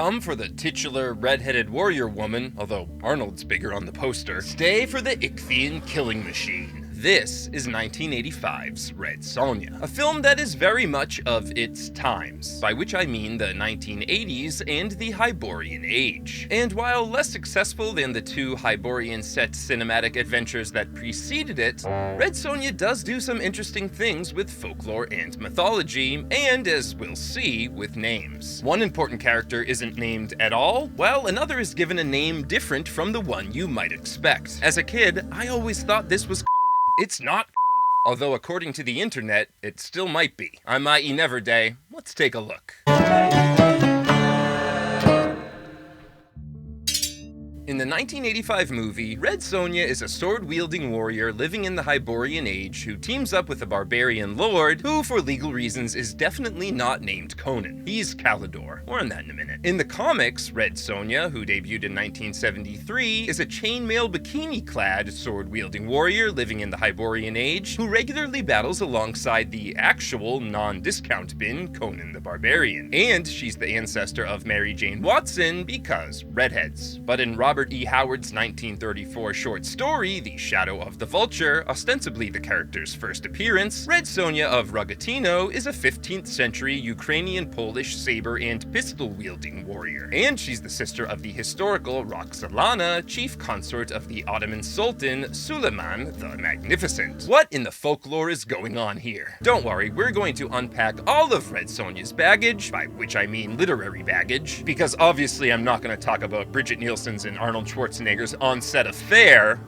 come for the titular red-headed warrior woman, although Arnold's bigger on the poster. Stay for the Icthyan killing machine. This is 1985's Red Sonja, a film that is very much of its times, by which I mean the 1980s and the Hyborian Age. And while less successful than the two Hyborian-set cinematic adventures that preceded it, Red Sonja does do some interesting things with folklore and mythology, and as we'll see, with names. One important character isn't named at all, while another is given a name different from the one you might expect. As a kid, I always thought this was It's not Conan. Although according to the internet, it still might be. I'm I.E. Neverday. Let's take a look. In the 1985 movie, Red Sonja is a sword-wielding warrior living in the Hyborian Age who teams up with a barbarian lord who, for legal reasons, is definitely not named Conan. He's Calidore. More on that in a minute. In the comics, Red Sonja, who debuted in 1973, is a chainmail bikini-clad sword-wielding warrior living in the Hyborian Age who regularly battles alongside the actual non-discount bin Conan the Barbarian. And she's the ancestor of Mary Jane Watson because redheads. But in Robert E. Howard's 1934 short story, The Shadow of the Vulture, ostensibly the character's first appearance, Red Sonja of Rogatino is a 15th century Ukrainian-Polish saber and pistol-wielding warrior. And she's the sister of the historical Roxolana, chief consort of the Ottoman Sultan Suleiman the Magnificent. What in the folklore is going on here? Don't worry, we're going to unpack all of Red Sonja's baggage, by which I mean literary baggage, because obviously I'm not going to talk about Bridget Nielsen's and Arnold Schwarzenegger's on-set affair.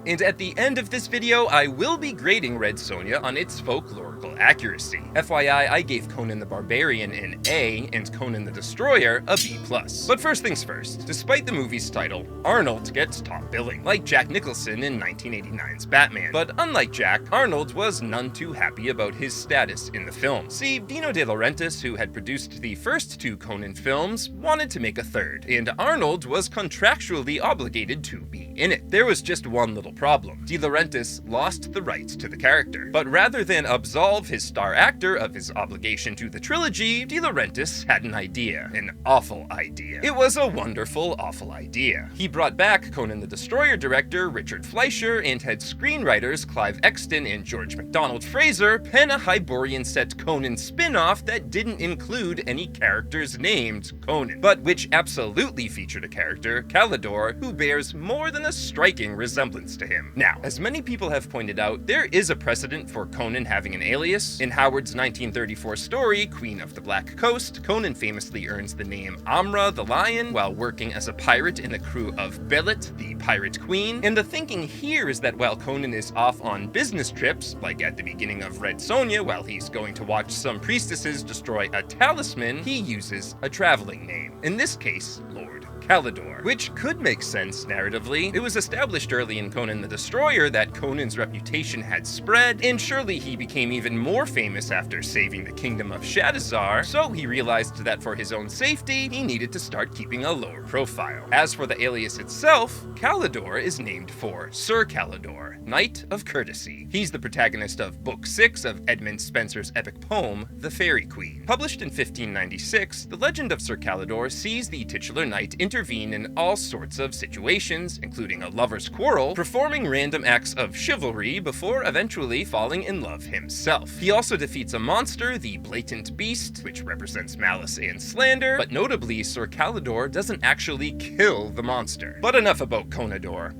And at the end of this video, I will be grading Red Sonja on its folklorical accuracy. FYI, I gave Conan the Barbarian an A and Conan the Destroyer a B+. But first things first, despite the movie's title, Arnold gets top billing, like Jack Nicholson in 1989's Batman. But unlike Jack, Arnold was none too happy about his status in the film. See, Dino De Laurentiis, who had produced the first two Conan films, wanted to make a third, and Arnold was contractually obligated to be in it. There was just one little problem. De Laurentiis lost the rights to the character. But rather than absolve his star actor of his obligation to the trilogy, De Laurentiis had an idea. An awful idea. It was a wonderful, awful idea. He brought back Conan the Destroyer director Richard Fleischer and had screenwriters Clive Exton and George MacDonald Fraser pen a Hyborian-set Conan spin-off that didn't include any characters named Conan, but which absolutely featured a character, Calidore, who bears more than a striking resemblance to him. Now, as many people have pointed out, there is a precedent for Conan having an alias. In Howard's 1934 story, Queen of the Black Coast, Conan famously earns the name Amra the Lion while working as a pirate in the crew of Belit, the Pirate Queen. And the thinking here is that while Conan is off on business trips, like at the beginning of Red Sonja while he's going to watch some priestesses destroy a talisman, he uses a traveling name. In this case, Lord Calidore, which could make sense narratively. It was established early in Conan the Destroyer that Conan's reputation had spread, and surely he became even more famous after saving the kingdom of Shadizar, so he realized that for his own safety, he needed to start keeping a lower profile. As for the alias itself, Calidore is named for Sir Calidore, Knight of Courtesy. He's the protagonist of Book 6 of Edmund Spenser's epic poem, The Faerie Queene. Published in 1596, the legend of Sir Calidore sees the titular knight intervene in all sorts of situations, including a lover's quarrel, performing random acts of chivalry before eventually falling in love himself. He also defeats a monster, the Blatant Beast, which represents malice and slander, but notably, Sir Calidore doesn't actually kill the monster. But enough about Calidore.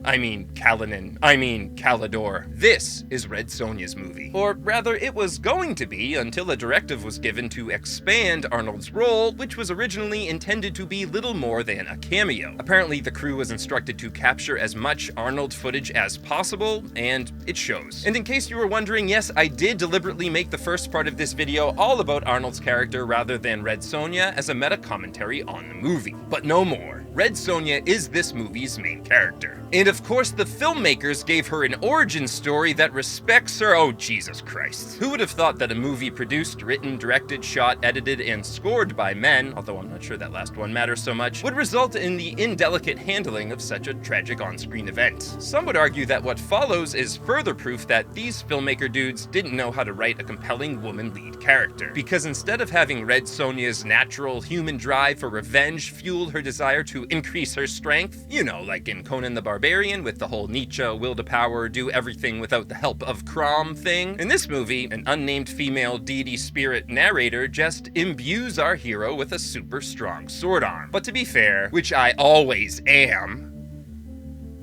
Calidore. This is Red Sonja's movie. Or rather, it was going to be until a directive was given to expand Arnold's role, which was originally intended to be little more than a cameo. Apparently, the crew was instructed to capture as much Arnold footage as possible, and it shows. And in case you were wondering, yes, I did deliberately make the first part of this video all about Arnold's character rather than Red Sonja as a meta commentary on the movie. But no more. Red Sonja is this movie's main character. And of course, the filmmakers gave her an origin story that respects her. Oh, Jesus Christ. Who would have thought that a movie produced, written, directed, shot, edited, and scored by men, although I'm not sure that last one matters so much, would result in the indelicate handling of such a tragic on-screen event? Some would argue that what follows is further proof that these filmmaker dudes didn't know how to write a compelling woman lead character. Because instead of having Red Sonja's natural human drive for revenge fuel her desire to increase her strength, you know, like in Conan the Barbarian with the whole Nietzsche will to power, do everything without the help of Crom thing, in this movie, an unnamed female deity spirit narrator just imbues our hero with a super strong sword arm. But to be fair, which I always am,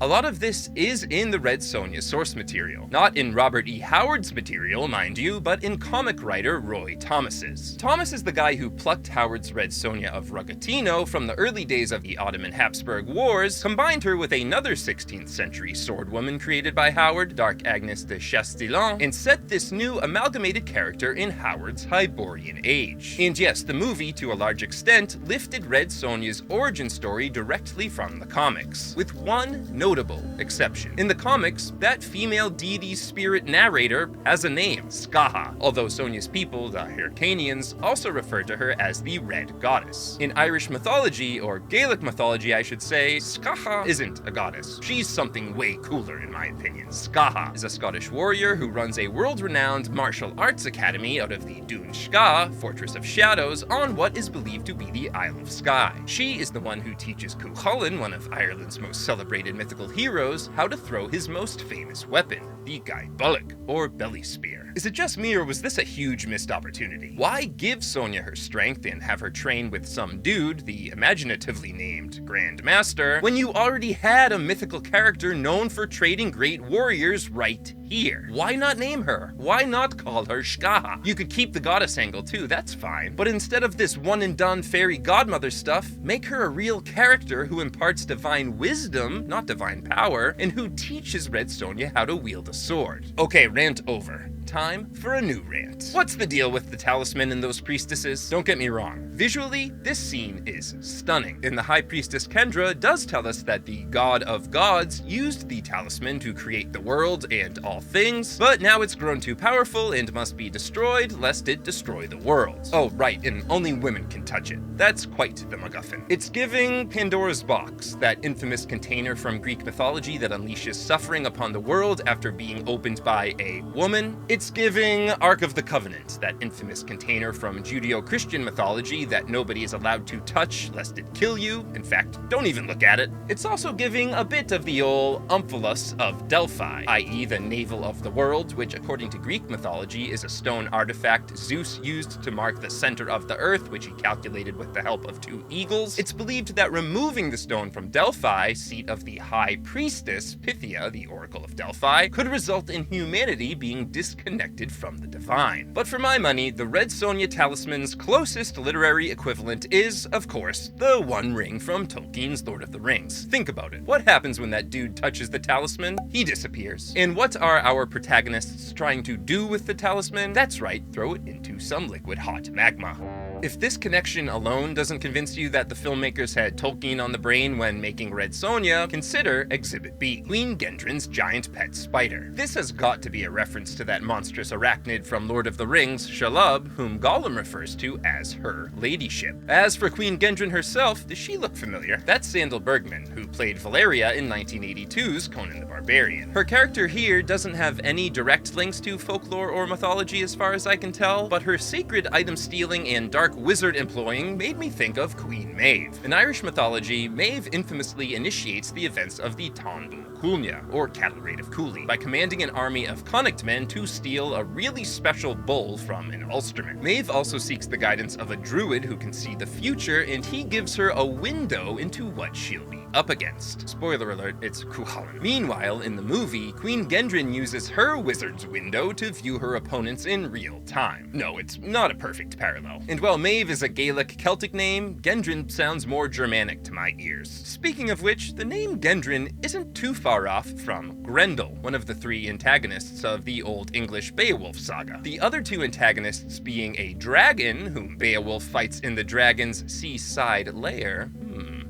a lot of this is in the Red Sonja source material. Not in Robert E. Howard's material, mind you, but in comic writer Roy Thomas's. Thomas is the guy who plucked Howard's Red Sonja of Rugatino from the early days of the Ottoman-Habsburg Wars, combined her with another 16th century swordwoman created by Howard, Dark Agnes de Chastillon, and set this new amalgamated character in Howard's Hyborian Age. And yes, the movie, to a large extent, lifted Red Sonja's origin story directly from the comics, with one notable exception. In the comics, that female deity spirit narrator has a name, Scáthach, although Sonja's people, the Hyrcanians, also refer to her as the Red Goddess. In Irish mythology, or Gaelic mythology I should say, Scáthach isn't a goddess. She's something way cooler in my opinion. Scáthach is a Scottish warrior who runs a world-renowned martial arts academy out of the Dún Scath, Fortress of Shadows, on what is believed to be the Isle of Skye. She is the one who teaches Cuchulainn, one of Ireland's most celebrated mythical heroes, how to throw his most famous weapon, the Gaebulach, or belly spear. Is it just me, or was this a huge missed opportunity? Why give Sonja her strength and have her train with some dude, the imaginatively named Grand Master, when you already had a mythical character known for trading great warriors right here? Why not name her? Why not call her Scáthach? You could keep the goddess angle too, that's fine. But instead of this one and done fairy godmother stuff, make her a real character who imparts divine wisdom, not divine power, and who teaches Red Sonja how to wield a sword. Okay, rant over. Time for a new rant. What's the deal with the talisman and those priestesses? Don't get me wrong. Visually, this scene is stunning. And the High Priestess Kendra does tell us that the God of Gods used the talisman to create the world and all things, but now it's grown too powerful and must be destroyed lest it destroy the world. Oh, right, and only women can touch it. That's quite the MacGuffin. It's giving Pandora's box, that infamous container from Greek mythology that unleashes suffering upon the world after being opened by a woman. It's giving Ark of the Covenant, that infamous container from Judeo-Christian mythology that nobody is allowed to touch lest it kill you. In fact, don't even look at it. It's also giving a bit of the old Omphalos of Delphi, i.e. the navel of the world, which according to Greek mythology is a stone artifact Zeus used to mark the center of the earth, which he calculated with the help of two eagles. It's believed that removing the stone from Delphi, seat of the High Priestess Pythia, the Oracle of Delphi, could result in humanity being disconnected from the divine. But for my money, the Red Sonja talisman's closest literary equivalent is, of course, the One Ring from Tolkien's Lord of the Rings. Think about it. What happens when that dude touches the talisman? He disappears. And what are our protagonists trying to do with the talisman? That's right, throw it into some liquid hot magma. If this connection alone doesn't convince you that the filmmakers had Tolkien on the brain when making Red Sonja, consider Exhibit B, Queen Gendren's giant pet spider. This has got to be a reference to that monstrous arachnid from Lord of the Rings, Shelob, whom Gollum refers to as her ladyship. As for Queen Gendren herself, does she look familiar? That's Sandal Bergman, who played Valeria in 1982's Conan the Barbarian. Her character here doesn't have any direct links to folklore or mythology as far as I can tell, but her sacred item stealing and dark wizard employing made me think of Queen Medb. In Irish mythology, Medb infamously initiates the events of the Táin Bó or Cattle Raid of Cooley, by commanding an army of Connacht men to steal a really special bull from an Ulsterman. Medb also seeks the guidance of a druid who can see the future, and he gives her a window into what she'll be up against. Spoiler alert, it's Cuchulainn. Meanwhile, in the movie, Queen Gendren uses her wizard's window to view her opponents in real time. No, it's not a perfect parallel. And while Medb is a Gaelic Celtic name, Gendren sounds more Germanic to my ears. Speaking of which, the name Gendren isn't too far off from Grendel, one of the three antagonists of the Old English Beowulf saga. The other two antagonists being a dragon, whom Beowulf fights in the dragon's seaside lair.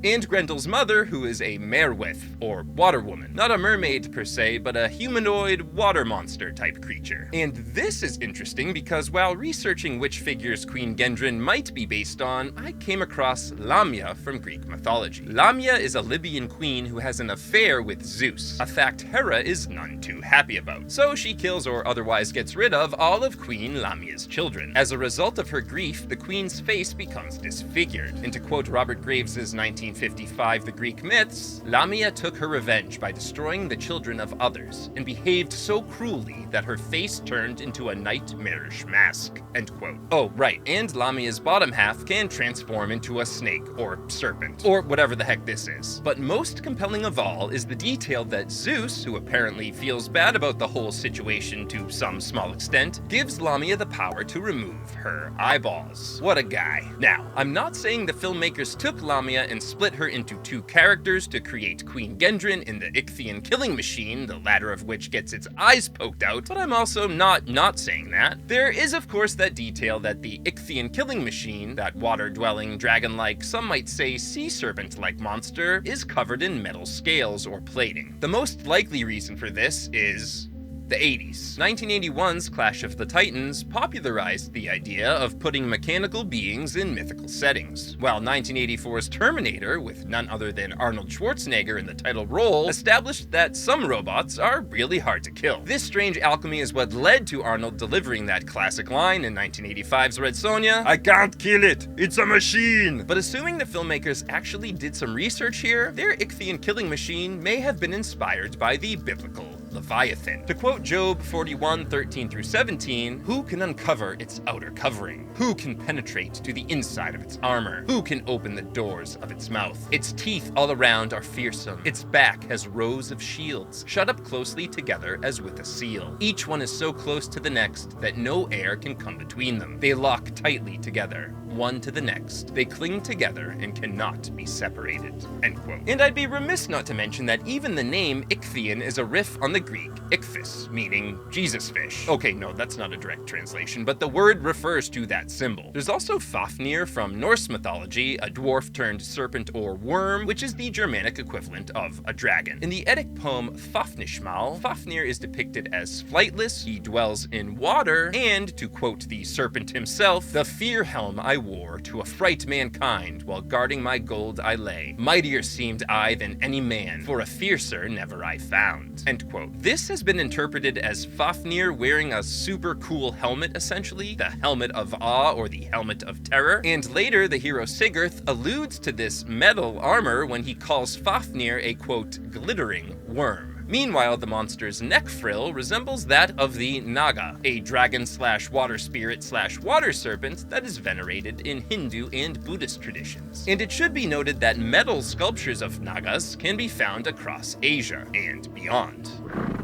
and Grendel's mother, who is a merwith, or water woman. Not a mermaid per se, but a humanoid water monster type creature. And this is interesting because while researching which figures Queen Gedren might be based on, I came across Lamia from Greek mythology. Lamia is a Libyan queen who has an affair with Zeus, a fact Hera is none too happy about. So she kills or otherwise gets rid of all of Queen Lamia's children. As a result of her grief, the queen's face becomes disfigured. And to quote Robert Graves' 1955 The Greek Myths, Lamia took her revenge by destroying the children of others, and behaved so cruelly that her face turned into a nightmarish mask. End quote. Oh, right, and Lamia's bottom half can transform into a snake, or serpent, or whatever the heck this is. But most compelling of all is the detail that Zeus, who apparently feels bad about the whole situation to some small extent, gives Lamia the power to remove her eyeballs. What a guy. Now, I'm not saying the filmmakers took Lamia and split her into two characters to create Queen Gedren in the Icthyan killing machine, the latter of which gets its eyes poked out, but I'm also not saying that. There is of course that detail that the Icthyan killing machine, that water-dwelling, dragon-like, some might say sea serpent-like monster, is covered in metal scales or plating. The most likely reason for this is the 80s. 1981's Clash of the Titans popularized the idea of putting mechanical beings in mythical settings, while 1984's Terminator, with none other than Arnold Schwarzenegger in the title role, established that some robots are really hard to kill. This strange alchemy is what led to Arnold delivering that classic line in 1985's Red Sonja, "I can't kill it, it's a machine!" But assuming the filmmakers actually did some research here, their Icthyan killing machine may have been inspired by the biblical Leviathan. To quote Job 41:13-17, "Who can uncover its outer covering? Who can penetrate to the inside of its armor? Who can open the doors of its mouth? Its teeth all around are fearsome. Its back has rows of shields, shut up closely together as with a seal. Each one is so close to the next that no air can come between them. They lock tightly together, one to the next. They cling together and cannot be separated." End quote. And I'd be remiss not to mention that even the name Icthyan is a riff on the Greek ichthys, meaning Jesus fish. Okay, no, that's not a direct translation, but the word refers to that symbol. There's also Fáfnir from Norse mythology, a dwarf turned serpent or worm, which is the Germanic equivalent of a dragon. In the Eddic poem Fáfnismal, Fáfnir is depicted as flightless, he dwells in water, and, to quote the serpent himself, "The fear helm I wore to affright mankind, while guarding my gold I lay. Mightier seemed I than any man, for a fiercer never I found." End quote. This has been interpreted as Fáfnir wearing a super cool helmet, essentially, the helmet of awe or the helmet of terror, and later the hero Sigurd alludes to this metal armor when he calls Fáfnir a quote, "glittering worm." Meanwhile, the monster's neck frill resembles that of the Nāga, a dragon/water spirit/water serpent that is venerated in Hindu and Buddhist traditions. And it should be noted that metal sculptures of Nāgas can be found across Asia and beyond.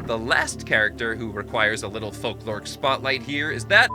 The last character who requires a little folkloric spotlight here is that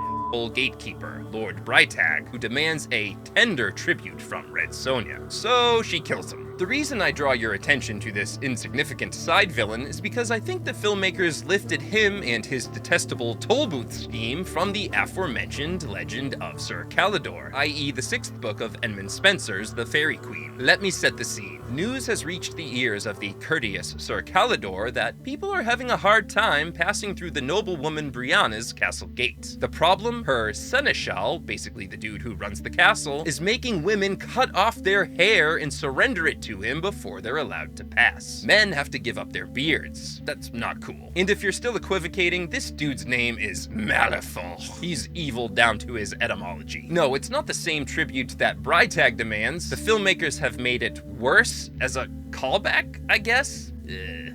gatekeeper, Lord Brytag, who demands a tender tribute from Red Sonja. So she kills him. The reason I draw your attention to this insignificant side villain is because I think the filmmakers lifted him and his detestable tollbooth scheme from the aforementioned legend of Sir Calidor, i.e. the 6th book of Edmund Spenser's The Faerie Queene. Let me set the scene. News has reached the ears of the courteous Sir Calidor that people are having a hard time passing through the noblewoman Brianna's castle gate. The problem? Her seneschal, basically the dude who runs the castle, is making women cut off their hair and surrender it to him before they're allowed to pass. Men have to give up their beards. That's not cool. And if you're still equivocating, this dude's name is Maleffort. He's evil down to his etymology. No, it's not the same tribute that Brytag demands. The filmmakers have made it worse as a callback, I guess?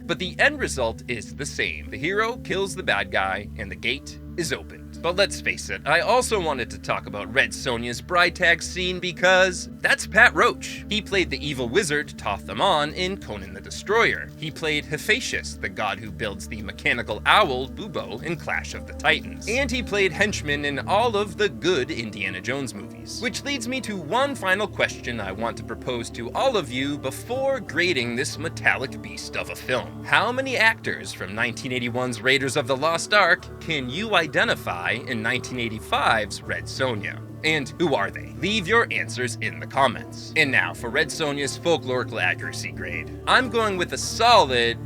But the end result is the same. The hero kills the bad guy, and the gate is opened. But let's face it, I also wanted to talk about Red Sonja's Brytag scene because that's Pat Roach. He played the evil wizard Toth Amon in Conan the Destroyer. He played Hephaestus, the god who builds the mechanical owl Bubo in Clash of the Titans. And he played henchman in all of the good Indiana Jones movies. Which leads me to one final question I want to propose to all of you before grading this metallic beast of a film. How many actors from 1981's Raiders of the Lost Ark can you identify in 1985's Red Sonja? And who are they? Leave your answers in the comments. And now for Red Sonja's folklorical accuracy grade. I'm going with a solid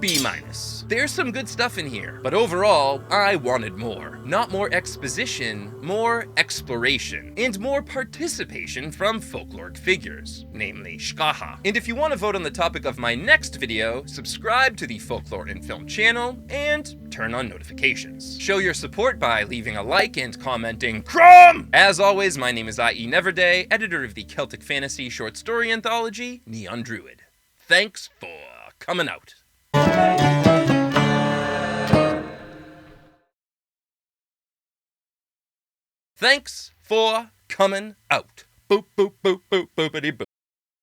B-. There's some good stuff in here, but overall, I wanted more. Not more exposition, more exploration, and more participation from folkloric figures, namely Scáthach. And if you want to vote on the topic of my next video, subscribe to the Folklore and Film channel, and turn on notifications. Show your support by leaving a like and commenting CRUM! As always, my name is I.E. Neverday, editor of the Celtic fantasy short story anthology, Neon Druid. Thanks for coming out. Thanks for coming out. Boop, boop, boop, boop, boopity boop.